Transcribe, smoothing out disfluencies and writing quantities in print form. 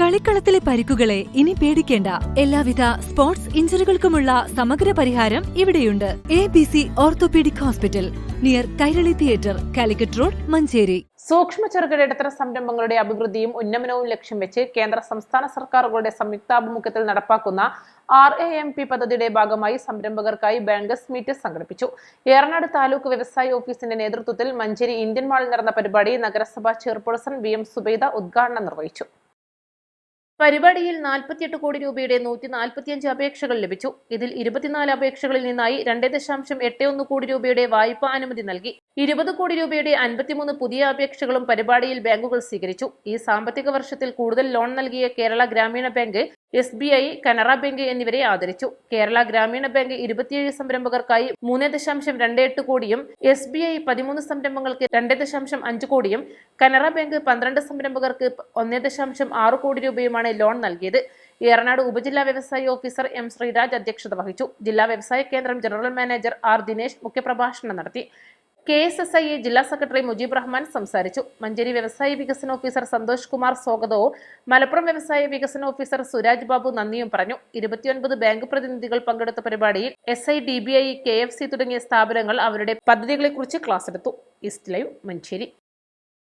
കളിക്കളത്തിലെ പരിക്കുകളെ ഇനി പേടിക്കേണ്ട. എല്ലാവിധ സ്പോർട്സ് ഇഞ്ചുറികൾക്കുമുള്ള സമഗ്ര പരിഹാരം ഇവിടെയുണ്ട്. ABC orthopaedic hospital, near Kairali theatre, Calicut road, Manjeri. സൂക്ഷ്മ ചെറുകിട ഇടത്തര സംരംഭങ്ങളുടെ അഭിവൃദ്ധിയും ഉന്നമനവും ലക്ഷ്യം വെച്ച് കേന്ദ്ര സംസ്ഥാന സർക്കാരുകളുടെ സംയുക്താഭിമുഖ്യത്തിൽ നടപ്പാക്കുന്ന RAMP പദ്ധതിയുടെ ഭാഗമായി സംരംഭകർക്കായി ബാങ്കേഴ്സ് മീറ്റ് സംഘടിപ്പിച്ചു. ഏറനാട് താലൂക്ക് വ്യവസായ ഓഫീസിന്റെ നേതൃത്വത്തിൽ മഞ്ചേരി ഇന്ത്യൻ മാളിൽ നടന്ന പരിപാടി നഗരസഭാ ചെയർപേഴ്സൺ VM സുബൈദ ഉദ്ഘാടനം നിർവഹിച്ചു. പരിപാടിയിൽ 48 കോടി രൂപയുടെ 145 അപേക്ഷകൾ ലഭിച്ചു. ഇതിൽ 24 അപേക്ഷകളിൽ നിന്നായി 2.81 കോടി രൂപയുടെ വായ്പാ അനുമതി നൽകി. 20 കോടി രൂപയുടെ 53 പുതിയ അപേക്ഷകളും പരിപാടിയിൽ ബാങ്കുകൾ സ്വീകരിച്ചു. ഈ സാമ്പത്തിക വർഷത്തിൽ കൂടുതൽ ലോൺ നൽകിയ കേരള ഗ്രാമീണ ബാങ്ക്, SBI, കനറ ബാങ്ക് എന്നിവരെ ആദരിച്ചു. കേരള ഗ്രാമീണ ബാങ്ക് 27 സംരംഭകർക്കായി 3.28 കോടിയും, SBI 13 സംരംഭങ്ങൾക്ക് 2.5 കോടിയും, കനറ ബാങ്ക് 12 സംരംഭകർക്ക് 1.6 കോടി രൂപയുമാണ് ലോൺ നൽകിയത്. ഏറനാട് ഉപജില്ലാ വ്യവസായ ഓഫീസർ M. ശ്രീരാജ് അധ്യക്ഷത വഹിച്ചു. ജില്ലാ വ്യവസായ കേന്ദ്രം ജനറൽ മാനേജർ R. ദിനേശ് മുഖ്യപ്രഭാഷണം നടത്തി. KSSIA ജില്ലാ സെക്രട്ടറി മുജീബ് റഹ്മാൻ സംസാരിച്ചു. മഞ്ചേരി വ്യവസായ വികസന ഓഫീസർ സന്തോഷ് കുമാർ സ്വാഗതവും മലപ്പുറം വ്യവസായ വികസന ഓഫീസർ സുരാജ് ബാബു നന്ദിയും പറഞ്ഞു. 29 ബാങ്ക് പ്രതിനിധികൾ പങ്കെടുത്ത പരിപാടിയിൽ SI, DBI, KFC തുടങ്ങിയ സ്ഥാപനങ്ങൾ അവരുടെ പദ്ധതികളെക്കുറിച്ച് ക്ലാസ് എടുത്തു. East live, Manjeri.